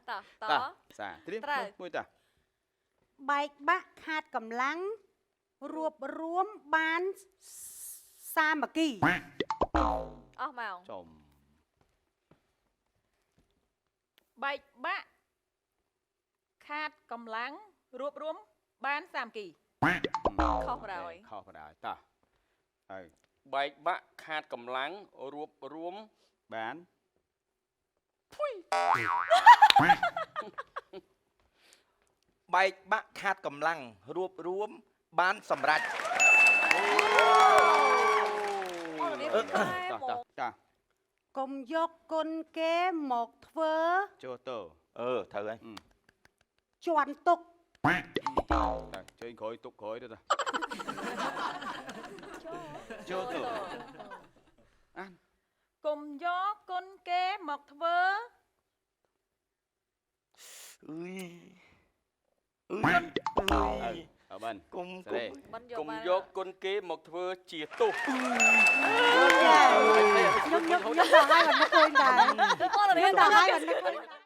ta xa tiếp mũi ta bài bác hạt cầm lắng ruột ruốm bán sa mà kỳ màu chồm បែកបាក់ខាតកម្លាំងរួបរวมបានសាមគ្គី ខុសប្រហើយ ខុសប្រហើយតាហើយ បែកបាក់ខាតកម្លាំងរួបរวม បាន បែកបាក់ខាតកម្លាំងរួបរวมបានសម្រេច តា cùng dọc con kế một thơ ចូលទៅ ត្រូវហើយ chọn tục តាជួយក្រោយទុកក្រោយទៅតាចូលទៅអាន គុំយកគុនគេមកធ្វើ អើយ អើបាន គុំ សេរី បិណ្ឌ កុំ បាន យកគុនគេមកធ្វើជាទុះ nhung nhung nhung đỏ hai còn nó quên cả con là nhung đỏ hai còn nó quên